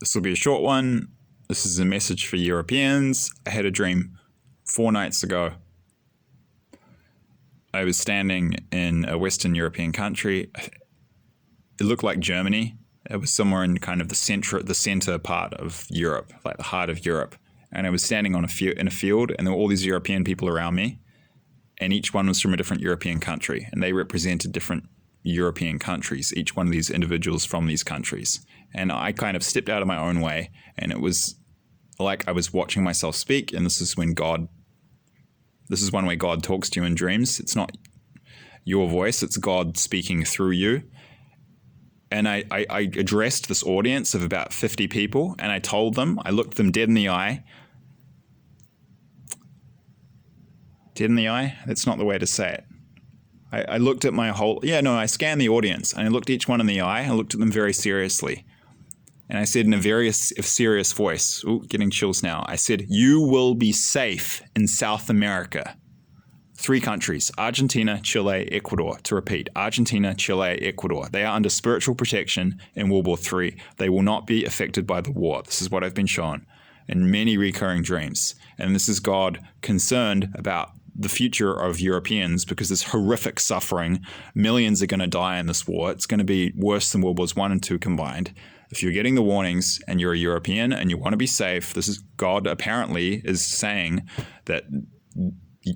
This will be a short one. This is a message for Europeans. I had a dream 4 nights ago. I was standing in a Western European country. It looked like Germany. It was somewhere in kind of the center part of Europe, like the heart of Europe. And I was standing in a field, and there were all these European people around me, and each one was from a different European country, and they represented different European countries, each one of these individuals from these countries. And I kind of stepped out of my own way, and it was like I was watching myself speak. And this is one way God talks to you in dreams. It's not your voice, it's God speaking through you. And I addressed this audience of about 50 people, and I looked them dead in the eye. Dead in the eye? That's not the way to say it. I looked at I scanned the audience, and I looked each one in the eye. I looked at them very seriously. And I said in a very serious voice, getting chills now, I said, "You will be safe in South America." 3 countries, Argentina, Chile, Ecuador. To repeat, Argentina, Chile, Ecuador. They are under spiritual protection in World War III. They will not be affected by the war. This is what I've been shown in many recurring dreams. And this is God concerned about the future of Europeans, because there's horrific suffering. Millions are going to die in this war. It's going to be worse than World Wars I and II combined. If you're getting the warnings and you're a European and you want to be safe, this is God apparently is saying that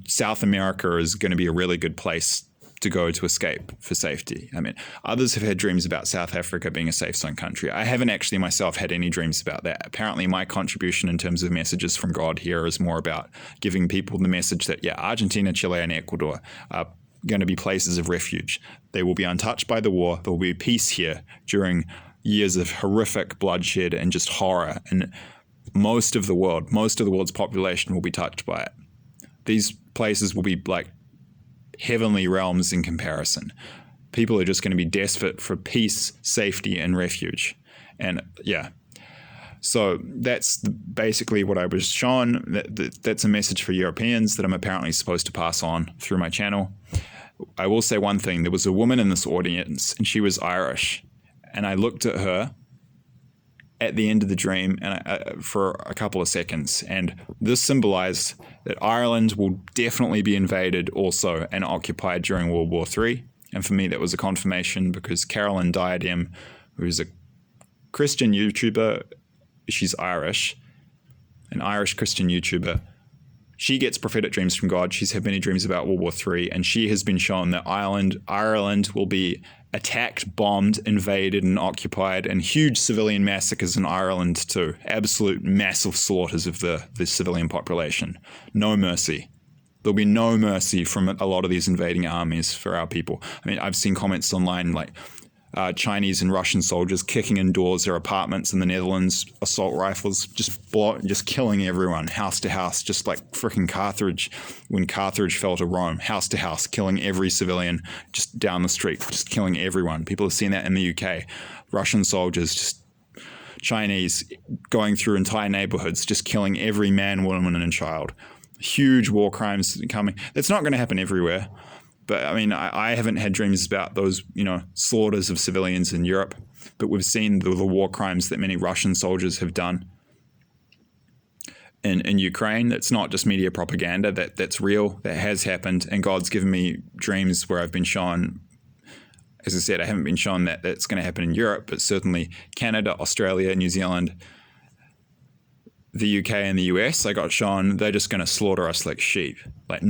South America is going to be a really good place to go to escape for safety. I mean, others have had dreams about South Africa being a safe zone country. I haven't actually myself had any dreams about that. Apparently, my contribution in terms of messages from God here is more about giving people the message that, Argentina, Chile, and Ecuador are going to be places of refuge. They will be untouched by the war. There will be peace here during years of horrific bloodshed and just horror. And most of the world's population will be touched by it. These places will be like heavenly realms in comparison. People are just going to be desperate for peace, safety, and refuge. And so that's basically what I was shown. That's a message for Europeans that I'm apparently supposed to pass on through my channel. I will say one thing. There was a woman in this audience, and she was Irish. And I looked at her at the end of the dream for a couple of seconds. And this symbolized that Ireland will definitely be invaded also and occupied during World War III. And for me, that was a confirmation, because Carolyn Diadem, who's a Christian YouTuber, she's Irish, an Irish Christian YouTuber. She gets prophetic dreams from God. She's had many dreams about World War III, and she has been shown that Ireland will be attacked, bombed, invaded, and occupied, and huge civilian massacres in Ireland too. Absolute massive slaughters of the civilian population. No mercy. There'll be no mercy from a lot of these invading armies for our people. I mean, I've seen comments online like Chinese and Russian soldiers kicking in doors, their apartments in the Netherlands, assault rifles, just killing everyone, house to house, just like freaking Carthage, when Carthage fell to Rome, house to house, killing every civilian just down the street, just killing everyone. People have seen that in the UK. Russian soldiers, just Chinese, going through entire neighborhoods, just killing every man, woman, and child. Huge war crimes coming. That's not going to happen everywhere. But I mean, I haven't had dreams about those, slaughters of civilians in Europe. But we've seen the war crimes that many Russian soldiers have done in Ukraine. That's not just media propaganda. That's real. That has happened. And God's given me dreams where I've been shown, as I said, I haven't been shown that that's going to happen in Europe, but certainly Canada, Australia, New Zealand, the UK and the US, I got shown they're just going to slaughter us like sheep. Like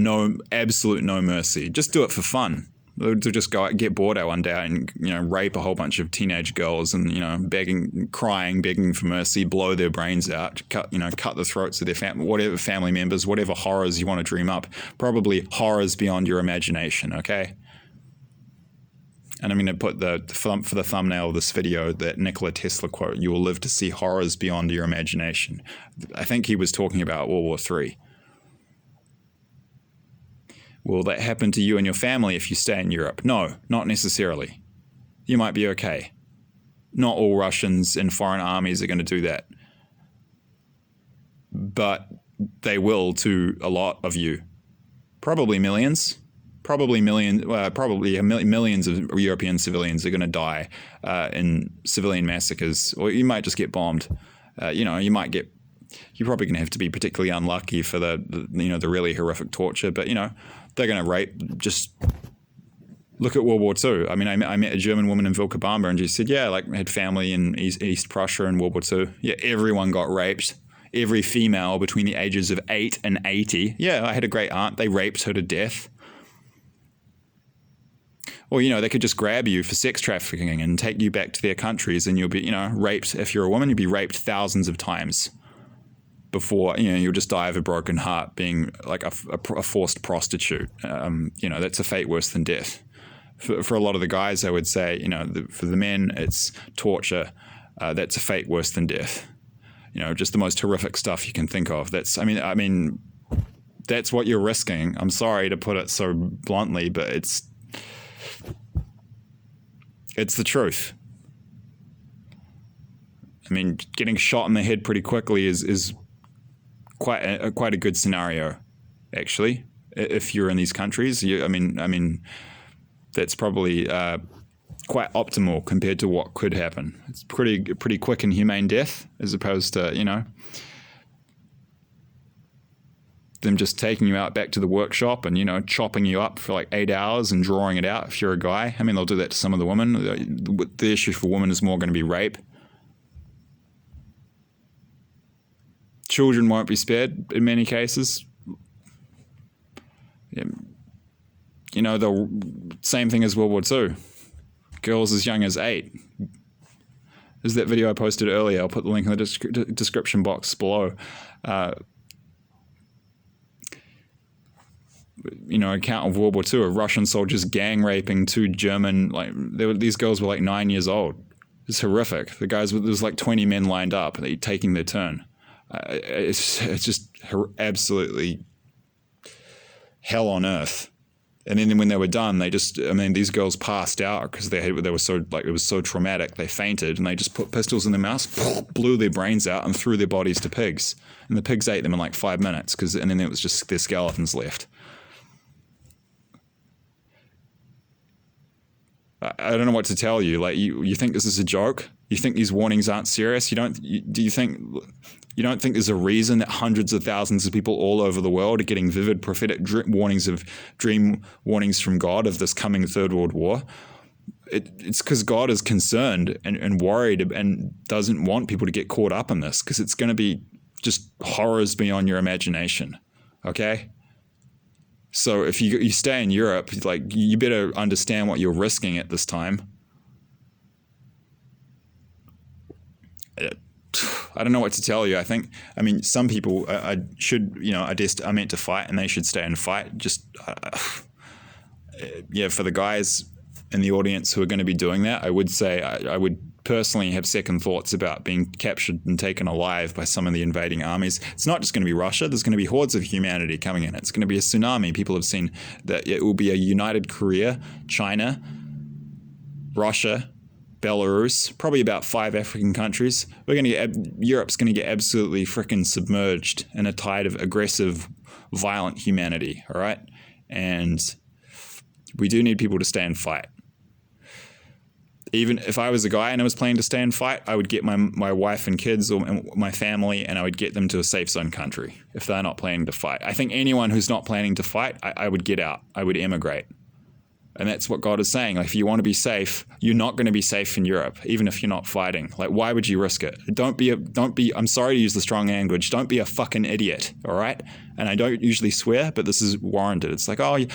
absolute no mercy. Just do it for fun. They'll just go out, get bored out one day and, rape a whole bunch of teenage girls and, begging for mercy, blow their brains out, cut the throats of their whatever family members, whatever horrors you want to dream up. Probably horrors beyond your imagination, okay? And I'm going to put for the thumbnail of this video that Nikola Tesla quote, "You will live to see horrors beyond your imagination." I think he was talking about World War III. Will that happen to you and your family if you stay in Europe? No, not necessarily. You might be okay. Not all Russians and foreign armies are going to do that. But they will to a lot of you. Probably millions. Probably millions of European civilians are going to die in civilian massacres, or you might just get bombed. You're probably going to have to be particularly unlucky for the really horrific torture, but they're going to rape. Just look at World War II. I mean, I met a German woman in Vilcabamba, and she said, yeah, like I had family in East Prussia in World War II. Yeah, everyone got raped. Every female between the ages of 8 and 80. Yeah, I had a great aunt. They raped her to death. Or, they could just grab you for sex trafficking and take you back to their countries, and you'll be, raped. If you're a woman, you'll be raped thousands of times before, you'll just die of a broken heart being like a forced prostitute. That's a fate worse than death. For a lot of the guys, I would say, for the men, it's torture. That's a fate worse than death. Just the most horrific stuff you can think of. That's what you're risking. I'm sorry to put it so bluntly, but it's the truth. I mean, getting shot in the head pretty quickly is quite a good scenario, actually. If you're in these countries, that's probably quite optimal compared to what could happen. It's pretty quick and humane death, as opposed to them just taking you out back to the workshop and chopping you up for like 8 hours and drawing it out if you're a guy. I mean, they'll do that to some of the women. The issue for women is more going to be rape. Children won't be spared in many cases. The same thing as World War II. Girls as young as 8. There's that video I posted earlier. I'll put the link in the description box below. Account of World War II of Russian soldiers gang raping 2 German, these girls were like 9 years old. It's horrific. There's like 20 men lined up, taking their turn. It's just absolutely hell on earth. And then when they were done, these girls passed out because they were so, it was so traumatic. They fainted, and they just put pistols in their mouths, blew their brains out, and threw their bodies to pigs. And the pigs ate them in like 5 minutes, and then it was just their skeletons left. I don't know what to tell you. Like, you think this is a joke? You think these warnings aren't serious? You don't think there's a reason that hundreds of thousands of people all over the world are getting vivid prophetic dream warnings from God of this coming Third World War? It's because God is concerned and worried and doesn't want people to get caught up in this, because it's going to be just horrors beyond your imagination. Okay? So if you stay in Europe, you better understand what you're risking at this time. I don't know what to tell you. Some people are meant to fight, and they should stay and fight. Just, for the guys in the audience who are going to be doing that, I would say I would personally have second thoughts about being captured and taken alive by some of the invading armies. It's not just going to be Russia. There's going to be hordes of humanity coming in. It's going to be a tsunami. People have seen that it will be a united Korea, China, Russia, Belarus, probably about 5 African countries. Europe's going to get absolutely freaking submerged in a tide of aggressive, violent humanity, all right? And we do need people to stay and fight. Even if I was a guy and I was planning to stay and fight, I would get my wife and kids or my family, and I would get them to a safe zone country if they're not planning to fight. I think anyone who's not planning to fight, I would get out. I would emigrate. And that's what God is saying. Like, if you want to be safe, you're not going to be safe in Europe, even if you're not fighting. Like, why would you risk it? Don't be, I'm sorry to use the strong language. Don't be a fucking idiot. All right. And I don't usually swear, but this is warranted. It's like, I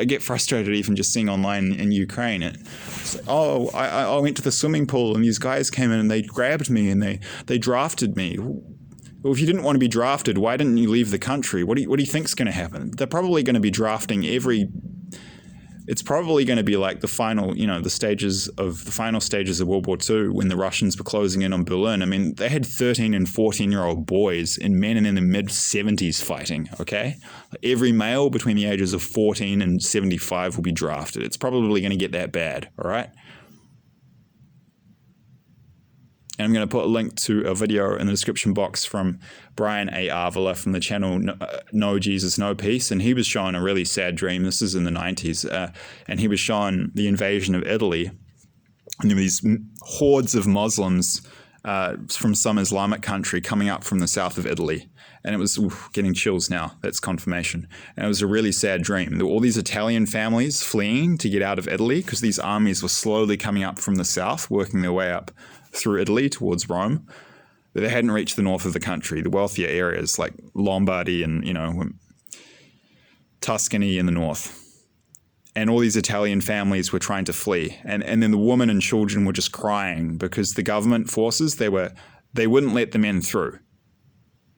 get frustrated even just seeing online in Ukraine. It's like, I went to the swimming pool and these guys came in and they grabbed me and they drafted me. Well, if you didn't want to be drafted, why didn't you leave the country? What do you think's going to happen? They're probably going to be drafting it's probably going to be like the final stages of World War II when the Russians were closing in on Berlin. I mean, they had 13 and 14-year-old boys and men in their mid-70s fighting, okay? Every male between the ages of 14 and 75 will be drafted. It's probably going to get that bad, all right? And I'm going to put a link to a video in the description box from Brian A. Avila from the channel No Jesus, No Peace. And he was shown a really sad dream. This is in the 90s. And he was shown the invasion of Italy. And there were these hordes of Muslims from some Islamic country coming up from the south of Italy. And it was getting chills now. That's confirmation. And it was a really sad dream. There were all these Italian families fleeing to get out of Italy because these armies were slowly coming up from the south, working their way up through Italy towards Rome. But they hadn't reached the north of the country, the wealthier areas like Lombardy and, Tuscany in the north. And all these Italian families were trying to flee. And then the women and children were just crying because the government forces, they wouldn't let the men through.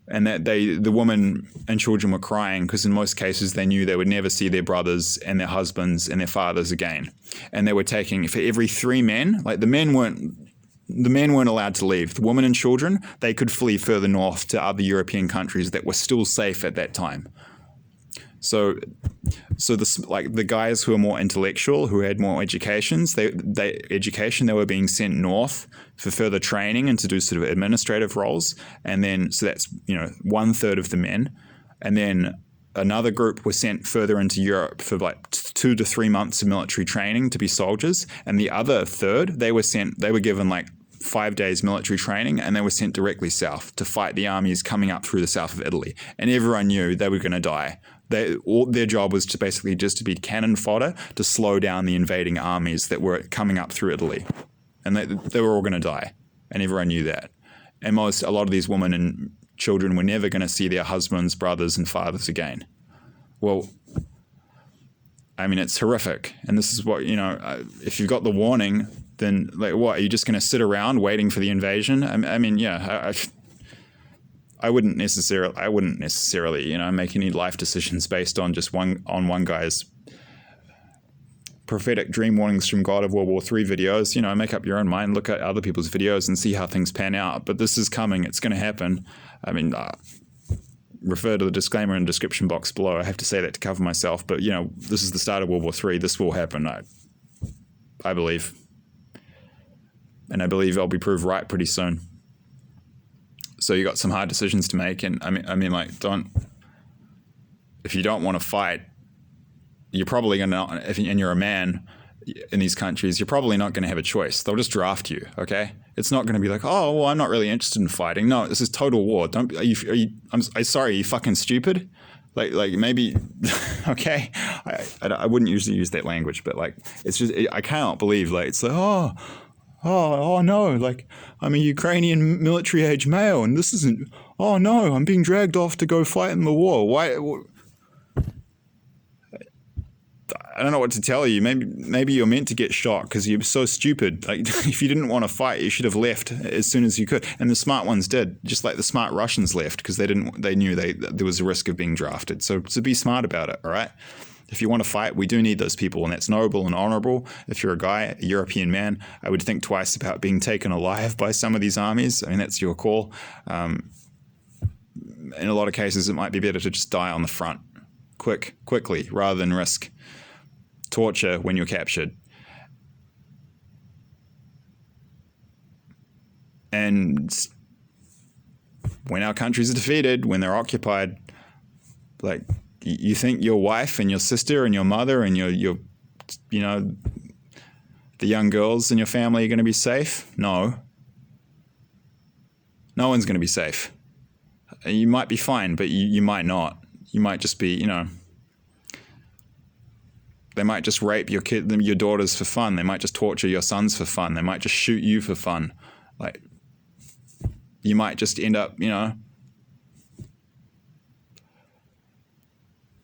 And that the women and children were crying because in most cases they knew they would never see their brothers and their husbands and their fathers again. And they were taking, for every 3 men, like the men weren't allowed to leave. The women and children, they could flee further north to other European countries that were still safe at that time. So this, like the guys who are more intellectual, who had more educations, they were being sent north for further training and to do sort of administrative roles. And then, so that's, 1/3 of the men. And then another group were sent further into Europe for like 2 to 3 months of military training to be soldiers. And the other third, they were given like 5 days military training, and they were sent directly south to fight the armies coming up through the south of Italy. And everyone knew they were going to die. Their job was to basically just to be cannon fodder to slow down the invading armies that were coming up through Italy. And they were all going to die. And everyone knew that. And a lot of these women and children were never going to see their husbands, brothers, and fathers again. Well, I mean, it's horrific. And this is what, if you've got the warning, then like what, are you just going to sit around waiting for the invasion? I mean, yeah, I wouldn't necessarily, make any life decisions based on just one guy's prophetic dream warnings from God of World War III videos. Make up your own mind, look at other people's videos and see how things pan out. But this is coming. It's going to happen. I mean, refer to the disclaimer in the description box below. I have to say that to cover myself. But, this is the start of World War III. This will happen, I believe. And I believe I'll be proved right pretty soon. So you got some hard decisions to make, and I mean, like, if you don't want to fight, you're probably gonna, and you're a man in these countries, you're probably not going to have a choice. They'll just draft you. Okay, it's not going to be like, oh, well, I'm not really interested in fighting. No, this is total war. I'm sorry, are you fucking stupid? Like maybe, okay, I wouldn't usually use that language, but like, it's just, I cannot believe, like, it's like, oh no, like I'm a Ukrainian military age male and this isn't, oh no, I'm being dragged off to go fight in the war. Why? I don't know what to tell you. Maybe you're meant to get shot because you're so stupid. Like if you didn't want to fight, you should have left as soon as you could. And the smart ones did, just like the smart Russians left because they knew there was a risk of being drafted. So be smart about it, all right? If you want to fight, we do need those people, and that's noble and honorable. If you're a guy, a European man, I would think twice about being taken alive by some of these armies. I mean, that's your call. In a lot of cases, it might be better to just die on the front quickly, rather than risk torture when you're captured. And when our countries are defeated, when they're occupied, like, you think your wife and your sister and your mother and your the young girls in your family are going to be safe? No. No one's going to be safe. You might be fine, but you might not. You might just be, they might just rape your daughters for fun. They might just torture your sons for fun. They might just shoot you for fun. Like, you might just end up,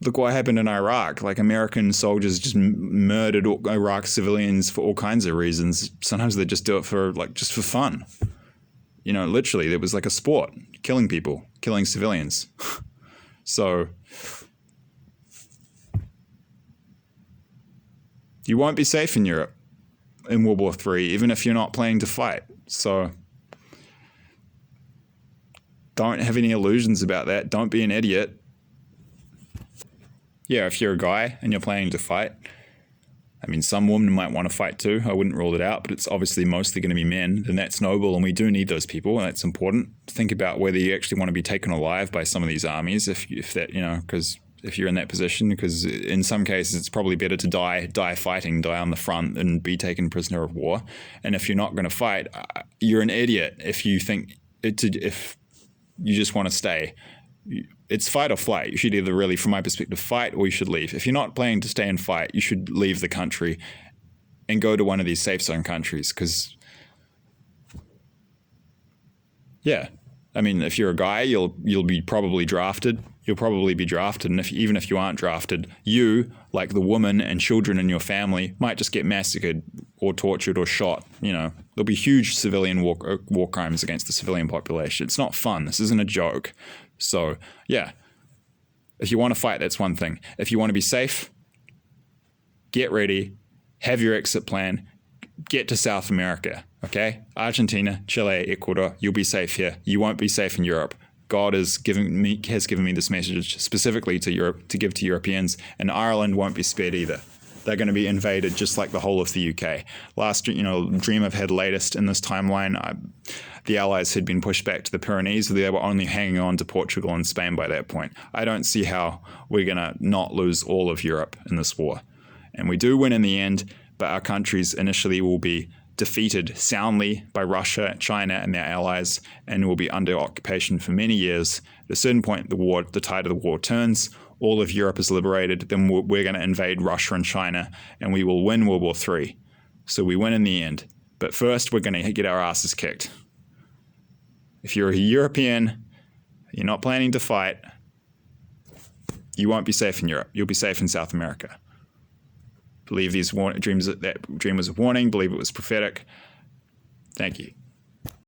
look what happened in Iraq. Like, American soldiers just murdered Iraq civilians for all kinds of reasons. Sometimes they just do it for just for fun. Literally, it was like a sport, killing people, killing civilians. So you won't be safe in Europe in World War III, even if you're not planning to fight. So don't have any illusions about that. Don't be an idiot. Yeah, if you're a guy and you're planning to fight, I mean, some women might want to fight too. I wouldn't rule it out, but it's obviously mostly going to be men, and that's noble, and we do need those people, and that's important. Think about whether you actually want to be taken alive by some of these armies, if that, because if you're in that position, because in some cases it's probably better to die fighting, die on the front, than be taken prisoner of war. And if you're not going to fight, you're an idiot if you think if you just want to stay. It's fight or flight. You should either really, from my perspective, fight, or you should leave. If you're not planning to stay and fight, you should leave the country and go to one of these safe zone countries. Because, yeah, I mean, if you're a guy, you'll be probably drafted. You'll probably be drafted, and even if you aren't drafted, you, like the woman and children in your family, might just get massacred or tortured or shot. There'll be huge civilian war crimes against the civilian population. It's not fun. This isn't a joke. So, yeah, if you want to fight, that's one thing. If you want to be safe, get ready, have your exit plan, get to South America, okay? Argentina, Chile, Ecuador, you'll be safe here. You won't be safe in Europe. God has given me this message specifically to Europe, to give to Europeans, and Ireland won't be spared either. They're going to be invaded just like the whole of the UK. Last, dream I've had latest in this timeline, the Allies had been pushed back to the Pyrenees. They were only hanging on to Portugal and Spain by that point. I don't see how we're going to not lose all of Europe in this war. And we do win in the end, but our countries initially will be defeated soundly by Russia, China, and their allies, and will be under occupation for many years. At a certain point, the tide of the war turns. All of Europe is liberated. Then we're going to invade Russia and China, and we will win World War III. So we win in the end. But first, we're going to get our asses kicked. If you're a European, you're not planning to fight, you won't be safe in Europe. You'll be safe in South America. Believe these dreams, that dream was a warning. Believe it was prophetic. Thank you.